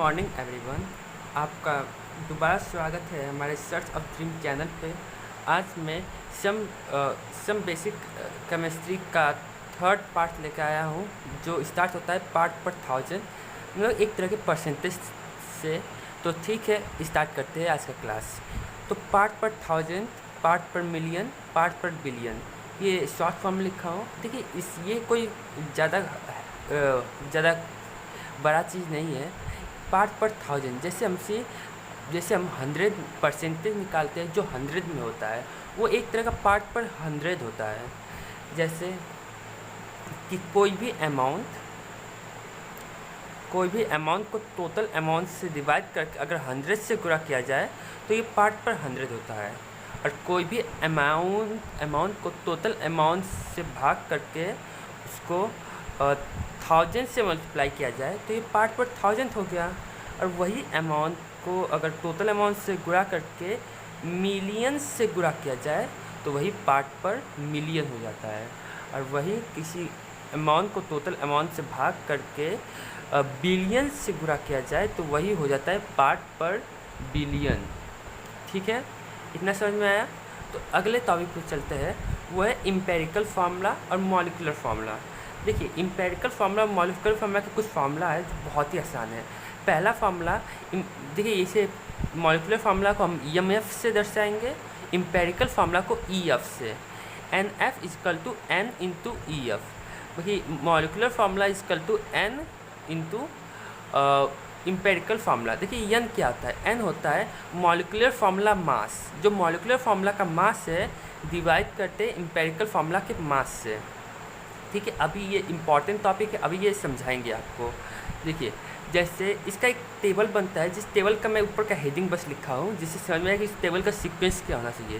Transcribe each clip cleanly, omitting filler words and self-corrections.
Morning everyone. आपका दोबारा स्वागत है हमारे सर्च ऑफ ड्रीम चैनल पे। आज मैं सम बेसिक केमिस्ट्री का थर्ड पार्ट लेकर आया हूँ, जो स्टार्ट होता है पार्ट पर 1000, मतलब एक तरह के परसेंटेज से। तो ठीक है, स्टार्ट करते हैं आज का क्लास। तो पार्ट पर 1000, पार्ट पर मिलियन, पार्ट पर बिलियन, ये शॉर्ट फॉर्म में लिखा हूँ। देखिए ये कोई ज़्यादा बड़ा चीज़ नहीं है। पार्ट पर 1000, जैसे हम 100 परसेंटेज निकालते हैं, जो 100 में होता है, वो एक तरह का पार्ट पर 100 होता है। जैसे कि कोई भी अमाउंट को टोटल अमाउंट से डिवाइड करके अगर 100 से गुणा किया जाए तो ये पार्ट पर 100 होता है। और कोई भी अमाउंट को टोटल अमाउंट से भाग करके उसको 1000 से मल्टीप्लाई किया जाए तो ये पार्ट पर 1000 हो गया। और वही अमाउंट को अगर टोटल अमाउंट से गुणा करके मिलियन से गुणा किया जाए तो वही पार्ट पर मिलियन हो जाता है। और वही किसी अमाउंट को टोटल अमाउंट से भाग करके बिलियन से गुणा किया जाए तो वही हो जाता है पार्ट पर बिलियन। ठीक है, इतना समझ में आया? तो अगले टॉपिक पर चलते हैं, वो है इम्पेरिकल फार्मूला और मॉलिक्यूलर फार्मूला। देखिए, इम्पेरिकल फार्मूला और मॉलिक्यूलर फार्मूला के कुछ फार्मूला है जो बहुत ही आसान है। पहला फार्मूला, देखिए इसे मॉलिक्यूलर फार्मूला को हम EMF से दर्शाएंगे, इम्पेरिकल फार्मूला को EF से। NF is equal to N into EF। देखिए molecular formula is equal to N into empirical formula. देखिए N क्या होता है? N होता है मॉलिक्यूलर फार्मूला मास, जो मॉलिक्यूलर फार्मूला का मास है डिवाइड करते इम्पेरिकल फार्मूला के मास से। ठीक है, अभी ये इम्पॉर्टेंट टॉपिक है, अभी ये समझाएंगे आपको। देखिए, जैसे इसका एक टेबल बनता है, जिस टेबल का मैं ऊपर का हेडिंग बस लिखा हूँ, जिससे समझ में आया कि इस टेबल का सीक्वेंस क्या होना चाहिए।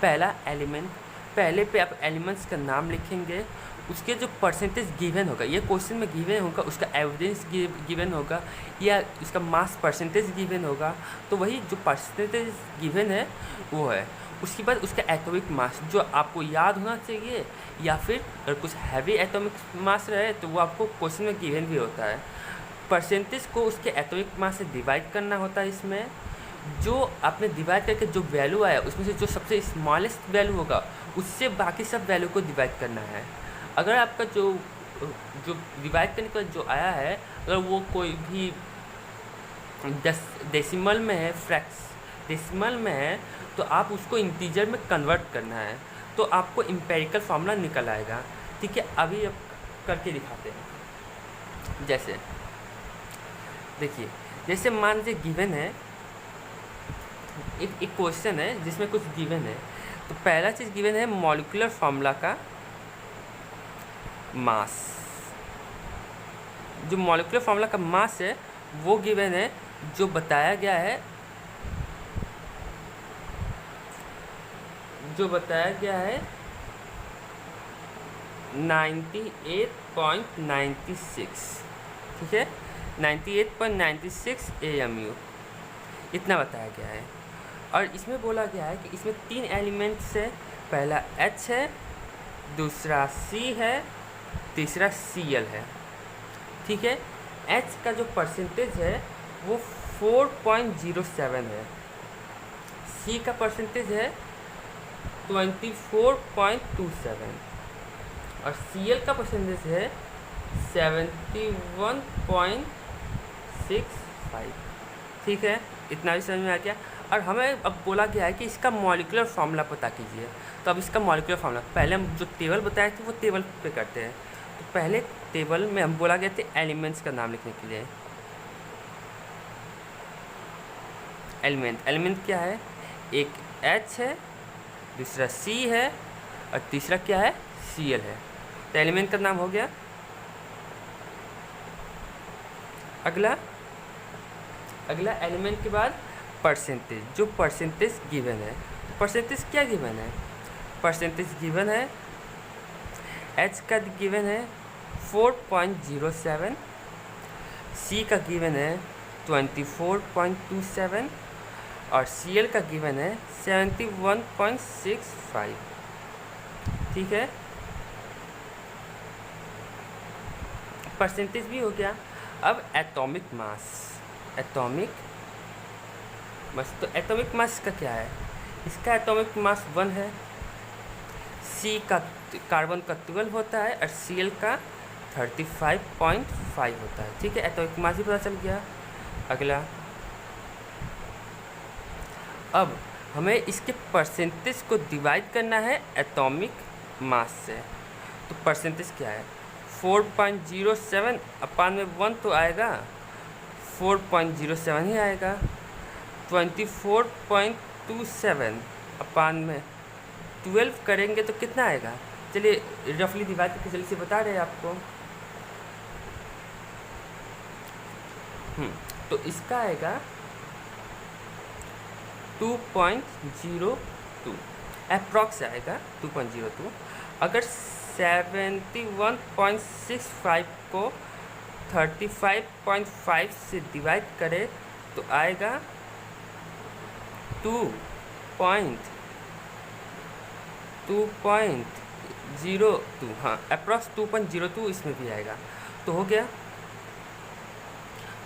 पहला एलिमेंट, पहले पे आप एलिमेंट्स का नाम लिखेंगे, उसके जो परसेंटेज गिवन होगा, ये क्वेश्चन में गिवन होगा, उसका एविडेंस गिवन होगा या उसका मास परसेंटेज गिवन होगा, तो वही जो परसेंटेज गिवन है वो है। उसके बाद उसका एटॉमिक मास जो आपको याद होना चाहिए, या फिर अगर कुछ हैवी एटॉमिक मास रहे तो वो आपको क्वेश्चन में गिवन भी होता है। परसेंटेज को उसके एटॉमिक मास से डिवाइड करना होता है। इसमें जो आपने डिवाइड करके जो वैल्यू आया उसमें से जो सबसे स्मॉलेस्ट वैल्यू होगा उससे बाकी सब वैल्यू को डिवाइड करना है। अगर आपका जो डिवाइड करने का जो आया है, अगर वो कोई भी डेसिमल में है, डेसिमल में है, तो आप उसको इंटीजर में कन्वर्ट करना है, तो आपको इम्पेरिकल फार्मूला निकल आएगा। ठीक है, अभी अब करके दिखाते हैं। जैसे देखिए, जैसे मान लीजिए गिवन है, एक क्वेश्चन है जिसमें कुछ गिवन है। तो पहला चीज़ गिवन है मॉलिक्यूलर फार्मूला का मास। जो मॉलिक्यूलर फार्मूला का मास है वो गिवन है, जो बताया गया है 98.96। ठीक है, 98.96 AMU, इतना बताया गया है। और इसमें बोला गया है कि इसमें 3 एलिमेंट्स है, पहला H है, दूसरा C है, तीसरा Cl है। ठीक है, H का जो परसेंटेज है वो 4.07 है, C का परसेंटेज है 24.27 और Cl का परसेंटेज है 71.65। ठीक है, इतना भी समझ में आ गया। और हमें अब बोला गया है कि इसका मॉलिक्यूलर फार्मूला पता कीजिए। तो अब इसका मॉलिक्यूलर फार्मूला, पहले हम जो टेबल बताए थे वो टेबल पे करते हैं। तो पहले टेबल में हम बोला गया था एलिमेंट्स का नाम लिखने के लिए। एलिमेंट क्या है? एक H है, दूसरा C है और तीसरा क्या है? Cl है। तो एलिमेंट का नाम हो गया। अगला एलिमेंट के बाद परसेंटेज, जो परसेंटेज गिवन है। तो परसेंटेज क्या गिवन है? परसेंटेज गिवन है, H का गिवन है 4.07, C का गिवन है 24.27 और Cl का गिवन है 71.65। ठीक है, परसेंटेज भी हो गया। अब एटॉमिक मास, एटॉमिक मास। तो एटॉमिक मास का क्या है, इसका एटॉमिक मास 1 है, सी का कार्बन का 12 होता है और Cl का 35.5 होता है। ठीक है, एटॉमिक मास भी पता चल गया। अगला, अब हमें इसके परसेंटेज को डिवाइड करना है एटॉमिक मास से। तो परसेंटेज क्या है, 4.07 अपान में 1 तो आएगा 4.07 ही आएगा। 24.27 अपान में 12 करेंगे तो कितना आएगा, चलिए रफली डिवाइड करके जल्दी से बता रहे हैं आपको। तो इसका आएगा 2.02 अप्रॉक्स आएगा 2.02। अगर 71.65 को 35.5 से डिवाइड करें तो आएगा 2.02, हाँ अप्रॉक्स 2.02 इसमें भी आएगा। तो हो गया।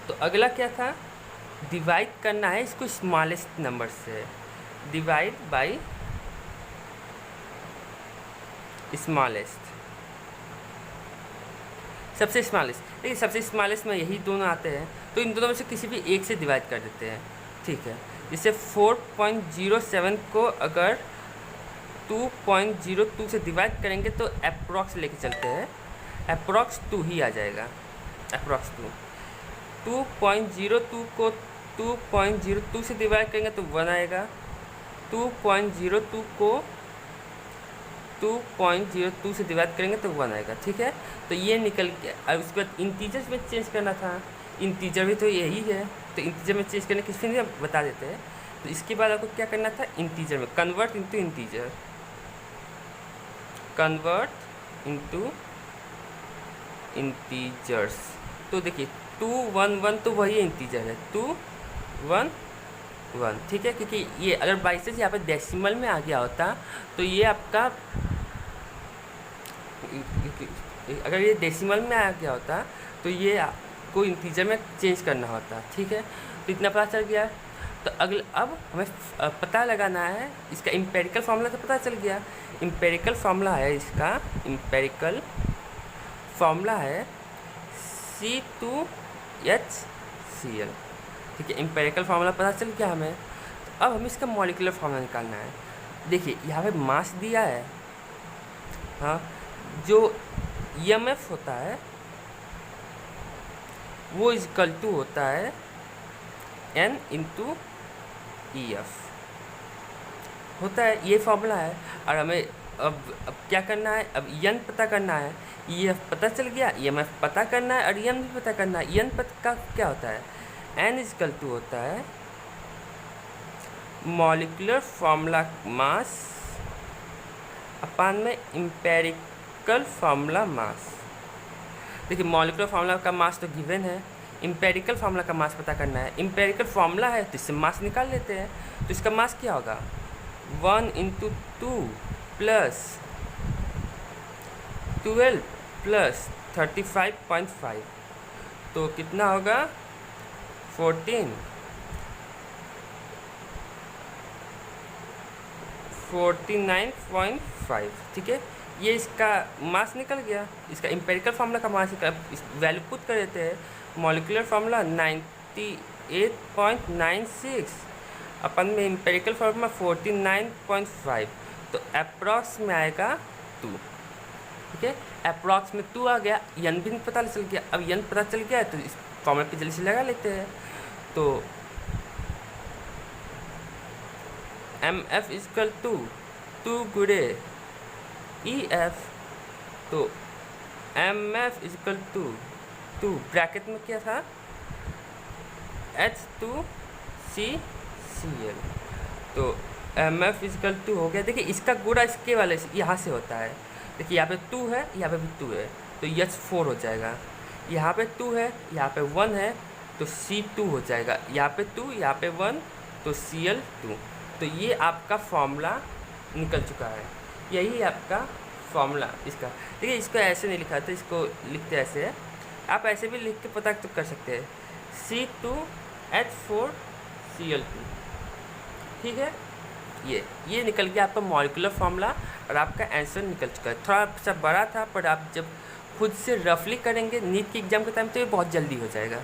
तो अगला क्या था, डिवाइड करना है इसको स्मॉलेस्ट नंबर से, डिवाइड बाय स्मॉलेस्ट, सबसे स्मॉलेस्ट। देखिए सबसे स्मॉलेस्ट में यही दोनों आते हैं, तो इन दोनों में से किसी भी एक से डिवाइड कर देते हैं। ठीक है, जैसे 4.07 को अगर 2.02 से डिवाइड करेंगे तो अप्रॉक्स लेके चलते हैं, अप्रॉक्स 2 ही आ जाएगा, अप्रॉक्स 2। 2.02 को 2.02 से डिवाइड करेंगे तो 1 आएगा, 2.02 को 2.02 से डिवाइड करेंगे तो 1 आएगा। ठीक है, तो ये निकल गया। और उसके बाद इंटीजर्स में चेंज करना था, इंटीजर भी तो यही है, तो इंटीजर में चेंज करने की फिर बता देते हैं। तो इसके बाद आपको क्या करना था, इंटीजर में convert into integer, convert into integers. तो देखिए 211 तो वही इंटीजर है, 211। ठीक है, क्योंकि ये अगर बाई चांस यहाँ पे डेसिमल में आ गया होता तो ये आपका, अगर ये डेसिमल में आ गया होता तो ये आपको इंटीजर में चेंज करना होता। ठीक है, तो इतना पता चल गया। तो अगले अब हमें पता लगाना है इसका एम्पेरिकल फार्मूला। तो पता चल गया, एम्पेरिकल फार्मूला है इसका, एम्पेरिकल फार्मूला है C2HCl। ठीक है, एम्पेरिकल फार्मूला पता चल गया हमें। तो अब हमें इसका मॉलिक्यूलर फार्मूला निकालना है। देखिए यहाँ पे मास दिया है, हाँ, जो EMF होता है वो इक्वल टू होता है N इंटू EF होता है, ये फार्मूला है। और हमें अब क्या करना है, अब N पता करना है, EF पता चल गया, EMF पता करना है और N भी पता करना है। N का क्या होता है, N इक्वल टू होता है मॉलिक्यूलर फार्मूला मास अपान में एम्पेरिकल फार्मूला मास। देखिए मॉलिक्यूलर फार्मूला का मास तो गिवन है, एम्पेरिकल फार्मूला का मास पता करना है। एम्पेरिकल फार्मूला है तो इससे मास निकाल लेते हैं। तो इसका मास क्या होगा, 1 इंटू 2 प्लस 12 प्लस 35.5, तो कितना होगा 49.5। ठीक है, ये इसका मास निकल गया, इसका एम्पेरिकल फार्मूला का मास वैल्यू पुट कर देते हैं। मॉलिक्यूलर फार्मूला 98.96 अपन में एम्पेरिकल फार्मूला 49.5, तो अप्रॉक्स में आएगा 2। ठीक है, अप्रॉक्स में 2 आ गया, N भी पता चल गया। अब N पता चल गया तो इस फॉर्मूला पे जल्दी से लगा लेते हैं। तो MF इक्वल टू 2 गुणे EF, तो MF इक्वल टू 2 ब्रैकेट में क्या था H2CCl, तो MF इक्वल टू हो गया। देखिए इसका गुणा इसके वाले से यहाँ से होता है। देखिए यहाँ पे 2 है, यहाँ पे भी 2 है, तो H4 हो जाएगा। यहाँ पे 2 है, यहाँ पे 1 है, तो C2 हो जाएगा। यहाँ पे 2, यहाँ पे 1, तो Cl2। तो ये आपका फॉर्मूला निकल चुका है, यही आपका फॉर्मूला इसका। देखिए इसको ऐसे नहीं लिखा था, इसको लिखते ऐसे है, आप ऐसे भी लिख के पता तो कर सकते हैं। H4Cl2। ठीक है, ये निकल गया आपका मॉलिकुलर फॉर्मूला और आपका आंसर निकल चुका है। थोड़ा सा बड़ा था, पर आप जब खुद से रफली करेंगे नीट के एग्ज़ाम के टाइम तो ये बहुत जल्दी हो जाएगा।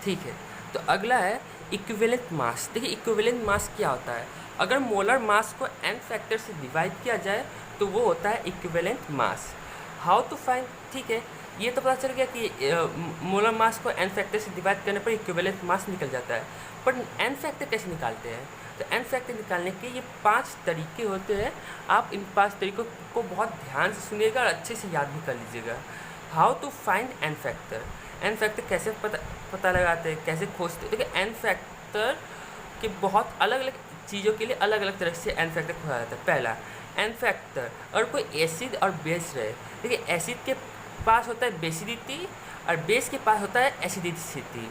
ठीक है, तो अगला है इक्विवेलेंट मास। देखिए इक्विवेलेंट मास क्या होता है, अगर मोलर मास को n फैक्टर से डिवाइड किया जाए तो वो होता है equivalent mass. How to find, ठीक है, ये तो पता चल गया कि मोलर मास को n फैक्टर से डिवाइड करने पर इक्विवेलेंट मास निकल जाता है, पर n फैक्टर कैसे निकालते हैं? तो n फैक्टर निकालने के ये 5 तरीके होते हैं। आप इन 5 तरीकों को बहुत ध्यान से सुनिएगा और अच्छे से याद भी कर लीजिएगा। How to find n factor, n factor कैसे पता लगाते हैं, कैसे खोजते हैं? देखिए n फैक्टर के बहुत अलग अलग चीज़ों के लिए अलग अलग तरह से n फैक्टर खोजा जाता है। पहला n फैक्टर और कोई एसिड और बेस रहे, देखिए एसिड के पास होता है बेसिडिटी और बेस के पास होता है एसिडिटी।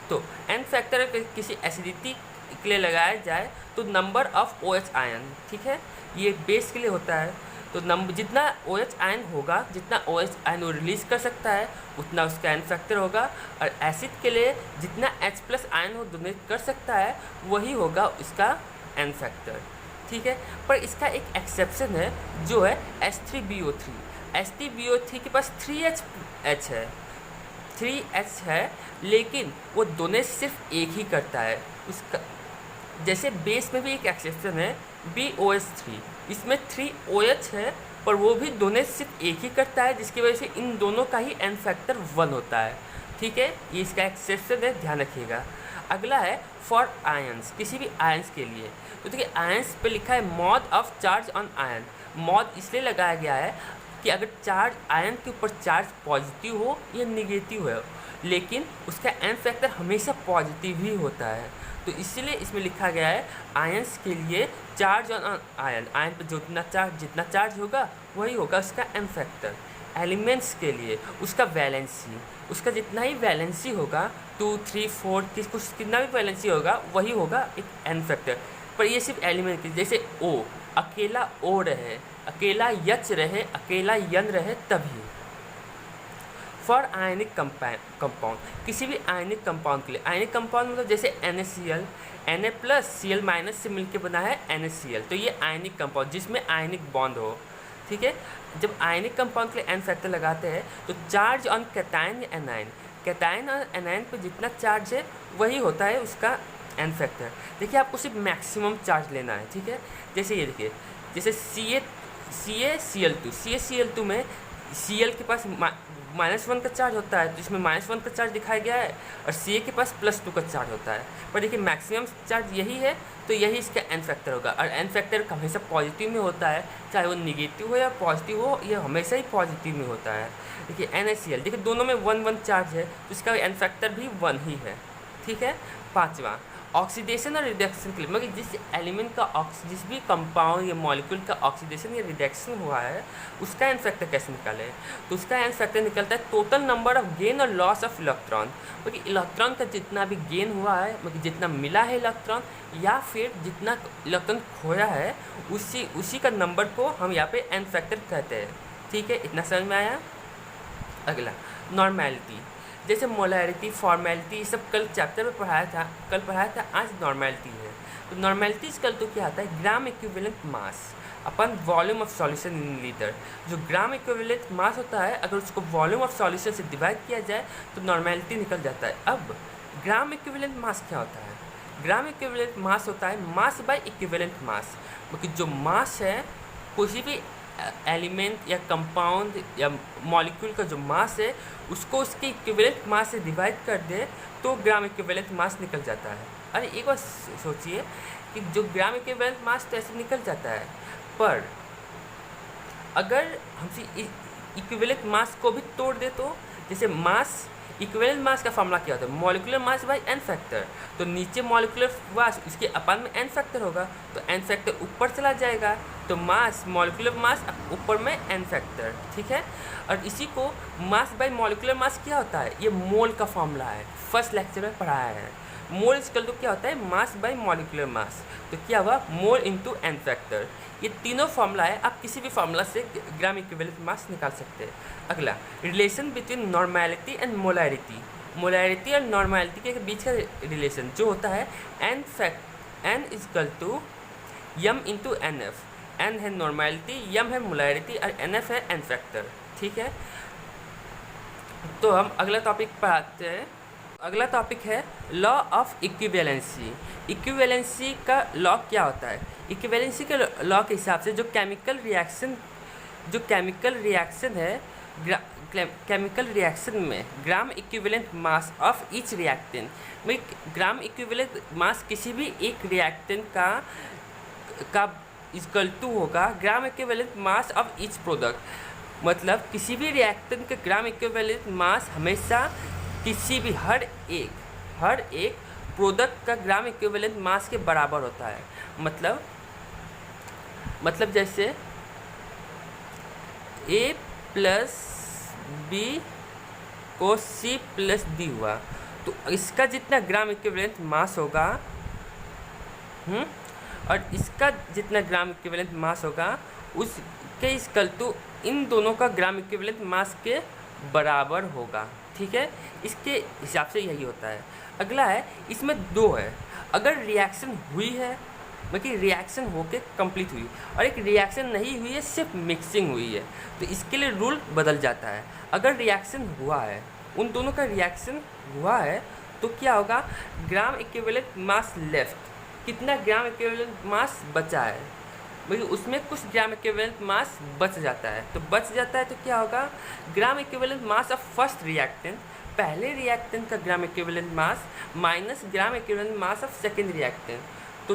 तो n फैक्टर किसी एसिडिटी के लिए लगाया जाए तो नंबर ऑफ OH आयन, ठीक है, ये बेस के लिए होता है। तो नंबर जितना OH आयन होगा, जितना OH आयन वो रिलीज़ कर सकता है उतना उसका n फैक्टर होगा। और एसिड के लिए जितना H+ आयन वो डोनेट कर सकता है वही होगा उसका n फैक्टर। ठीक है, पर इसका एक एक्सेप्शन है जो है H3BO3। H3BO3 के पास 3H है, 3H है, लेकिन वो डोनेट सिर्फ एक ही करता है उसका। जैसे बेस में भी एक एक्सेप्शन है BOH3, इसमें 3OH है पर वो भी डोनेट सिर्फ एक ही करता है, जिसकी वजह से इन दोनों का ही n फैक्टर 1 होता है। ठीक है, ये इसका एक्सेप्शन है, ध्यान रखिएगा। अगला है फॉर आयंस, किसी भी आयंस के लिए। तो देखिए आयंस पे लिखा है mod of charge on ion. Mod इसलिए लगाया गया है कि अगर चार्ज आयन के ऊपर चार्ज पॉजिटिव हो या निगेटिव हो, लेकिन उसका n फैक्टर हमेशा पॉजिटिव ही होता है। तो इसलिए इसमें लिखा गया है आयंस के लिए चार्ज ऑन आयन, आयन पर जितना चार्ज होगा वही होगा उसका n फैक्टर। एलिमेंट्स के लिए उसका वैलेंसी, उसका जितना ही वैलेंसी होगा 2, 3, 4 कुछ कितना भी वैलेंसी होगा वही होगा एक n फैक्टर। पर ये सिर्फ एलिमेंट के, जैसे O अकेला O रहे, अकेला H रहे, अकेला N रहे तभी। फॉर आयनिक कंपाउंड, किसी भी आयनिक कंपाउंड के लिए, आयनिक कंपाउंड मतलब जैसे NaCl, Na+Cl- से मिलकर बना है NaCl, तो ये आयनिक कंपाउंड जिसमें आयनिक बॉन्ड हो। ठीक है, जब आयनिक कंपाउंड के लिए n फैक्टर लगाते हैं तो चार्ज ऑन कैटायन या एनायन, कैटायन और एनायन पर जितना चार्ज है वही होता है उसका n फैक्टर। देखिए आपको सिर्फ मैक्सिमम चार्ज लेना है। ठीक है, जैसे ये देखिए, जैसे CaCl2 में Cl के पास -1 का चार्ज होता है, तो इसमें -1 का चार्ज दिखाया गया है, और Ca के पास +2 का चार्ज होता है। पर देखिए मैक्सिमम चार्ज यही है, तो यही इसका n फैक्टर होगा। और n फैक्टर हमेशा पॉजिटिव में होता है, चाहे वो निगेटिव हो या पॉजिटिव हो, ये हमेशा ही पॉजिटिव में होता है। देखिए NaCl, देखिए दोनों में 1 चार्ज है, तो इसका n फैक्टर भी 1 ही है। ठीक है, पाँचवा ऑक्सीडेशन और रिडक्शन के लिए, मतलब जिस एलिमेंट का जिस भी कंपाउंड या मॉलिक्यूल का ऑक्सीडेशन या रिडक्शन हुआ है उसका n फैक्टर कैसे निकालें? तो उसका n फैक्टर निकलता है टोटल नंबर ऑफ गेन और लॉस ऑफ इलेक्ट्रॉन, मतलब इलेक्ट्रॉन का जितना भी गेन हुआ है, मतलब जितना मिला है इलेक्ट्रॉन, या फिर जितना इलेक्ट्रॉन खोया है उसी का नंबर को हम यहाँ पे n फैक्टर कहते हैं। ठीक है, इतना समझ में आया? अगला नॉर्मेलिटी, जैसे मोलैरिटी, फॉर्मेलिटी, ये सब कल चैप्टर में पढ़ाया था, आज नॉर्मेलिटी है। तो नॉर्मेलिटी कल तो क्या आता है, ग्राम equivalent mass upon volume of solution in litre. जो ग्राम इक्विवेलेंट मास होता है अगर उसको वॉल्यूम ऑफ सॉल्यूशन से डिवाइड किया जाए तो नॉर्मेलिटी निकल जाता है। अब ग्राम इक्विवेलेंट मास क्या होता है? ग्राम इक्विवेलेंट मास होता है मास बाय इक्विवेलेंट मास, मतलब जो मास है किसी भी एलिमेंट या कंपाउंड या मॉलिक्यूल का जो मास है उसको उसके इक्विवेलेंट मास से डिवाइड कर दे तो ग्राम इक्विवेलेंट मास निकल जाता है। अरे एक बार सोचिए कि जो ग्राम इक्विवेलेंट मास तो ऐसे निकल जाता है, पर अगर हमसे इक्विवेलेंट मास को भी तोड़ दे तो, जैसे मास इक्विवेलेंट मास का फॉर्मूला क्या होता है, molecular mass by n factor. तो नीचे मॉलिक्यूलर मास उसके अपन में n फैक्टर होगा, तो n फैक्टर ऊपर चला जाएगा, तो मास मॉलिक्यूलर मास ऊपर में n फैक्टर। ठीक है, और इसी को मास बाय मॉलिक्यूलर मास क्या होता है, ये मोल का फॉर्मूला है, फर्स्ट लेक्चर में पढ़ाया है। मोल इक्वल टू क्या होता है, मास बाय मॉलिक्यूलर मास, तो क्या हुआ मोल इंटू n फैक्टर। ये तीनों फॉर्मूला है, आप किसी भी फॉर्मूला से ग्राम इक्विवेलेंट मास निकाल सकते हैं। अगला relation between normality and molarity, molarity और नॉर्मैलिटी के बीच का रिलेशन जो होता है n is equal to M into N F. n है नॉर्मैलिटी, यम है मोलैरिटी और एन एफ है एन फैक्टर। ठीक है, तो हम अगला टॉपिक पर आते हैं। अगला टॉपिक है लॉ ऑफ इक्विवेलेंसी। इक्विवेलेंसी का लॉ क्या होता है? इक्विवेलेंसी के लॉ के हिसाब से जो केमिकल रिएक्शन है, केमिकल रिएक्शन में ग्राम equivalent mass of each reactant में ग्राम इक्विवेलेंट मास किसी भी एक रिएक्टेंट का इक्वल टू होगा ग्राम equivalent mass of each product. मतलब किसी भी रिएक्टेंट के ग्राम इक्विवेलेंट मास हमेशा किसी भी हर एक प्रोडक्ट का ग्राम इक्विवेलेंट मास के बराबर होता है। मतलब जैसे A प्लस बी को C प्लस डी हुआ, तो इसका जितना ग्राम इक्विवेलेंट मास होगा और इसका जितना ग्राम इक्विवेलेंट मास होगा उसके इक्वल टू इन दोनों का ग्राम इक्विवेलेंट मास के बराबर होगा। ठीक है, इसके हिसाब से यही होता है। अगला है, इसमें दो है, अगर रिएक्शन हुई है मतलब रिएक्शन होके कंप्लीट हुई और एक रिएक्शन नहीं हुई है, सिर्फ मिक्सिंग हुई है, तो इसके लिए रूल बदल जाता है। अगर रिएक्शन हुआ है, उन दोनों का रिएक्शन हुआ है, तो क्या होगा, ग्राम इक्विवेलेंट मास लेफ्ट, कितना ग्राम इक्विवेलेंट मास बचा है, मतलब उसमें कुछ ग्राम इक्विवेलेंट मास बच जाता है। तो क्या होगा, ग्राम equivalent mass of first reactant, पहले रिएक्टेंट का ग्राम equivalent mass minus gram equivalent mass of second reactant, तो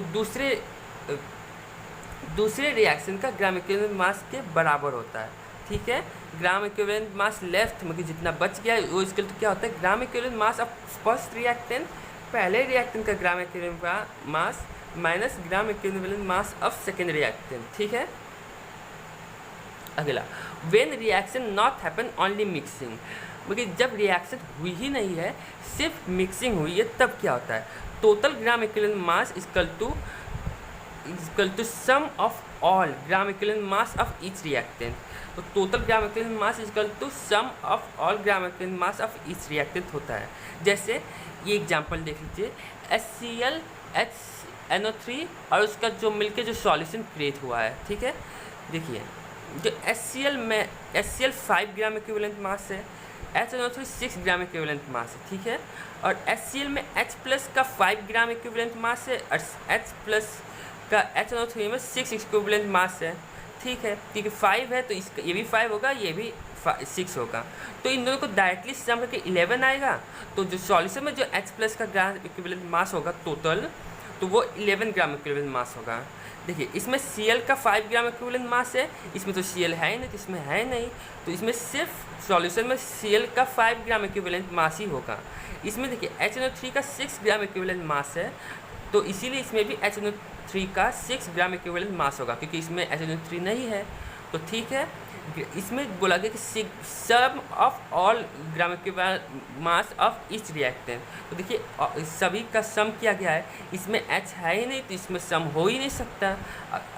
दूसरे रिएक्शन का ग्राम इक्विवेलेंट मास के बराबर होता है। ठीक है, ग्राम इक्विवेलेंट मास लेफ्ट मतलब जितना बच गया वो इसके तो क्या होता है, ग्राम equivalent mass of first reactant, पहले रिएक्टेंट का ग्राम equivalent mass minus gram equivalent mass of second reactant. ठीक है, अगला, when reaction not happen only mixing, मतलब जब रिएक्शन हुई ही नहीं है, सिर्फ मिक्सिंग हुई है, तब क्या होता है, total gram equivalent mass equal to sum of all gram equivalent mass of each reactant. तो total gram equivalent mass equal to sum of all gram equivalent mass of each reactant होता है। जैसे ये एग्जांपल देख लीजिए, HCl HNO3 और उसका जो मिलके जो सॉल्यूशन क्रिएट हुआ है। ठीक है, देखिए जो HCl 5 ग्राम इक्विवेलेंट मास है, HNO3 6 ग्राम इक्विवेलेंट मास है। ठीक है, और HCl में H प्लस का 5 ग्राम इक्विवेलेंट मास है और H प्लस का HNO3 में 6 इक्विवेलेंट मास है। ठीक है, क्योंकि 5 है तो इसका ये भी 5 होगा, ये भी 6 होगा, तो इन दोनों को डायरेक्टली सम करके 11 आएगा। तो जो सॉल्यूशन में जो H प्लस का ग्राम इक्विवेलेंट मास होगा टोटल, तो वो 11 ग्राम इक्विवेलेंट मास होगा। देखिए इसमें Cl का 5 ग्राम इक्विवेलेंट मास है, इसमें तो Cl है ही नहीं, तो इसमें है नहीं, तो इसमें सिर्फ सॉल्यूशन में Cl का 5 ग्राम इक्विवेलेंट मास ही होगा। इसमें देखिए HNO3 का 6 ग्राम इक्विवेलेंट मास है, तो इसीलिए इसमें भी HNO3 का 6 ग्राम इक्विवेलेंट मास होगा, क्योंकि इसमें HNO3 नहीं है। तो ठीक है, इसमें बोला गया कि sum of all gram equivalent mass of each reactant. तो देखिए सभी का सम किया गया है, इसमें H है ही नहीं तो इसमें सम हो ही नहीं सकता।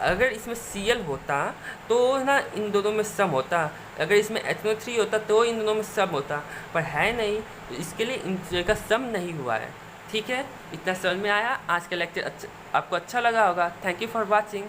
अगर इसमें Cl होता तो ना इन दोनों में सम होता, अगर इसमें HNO3 होता तो इन दोनों में सम होता, पर है नहीं, तो इसके लिए इन का सम नहीं हुआ है। ठीक है, इतना समझ में आया। आज का लेक्चर आपको अच्छा लगा होगा। Thank you for watching.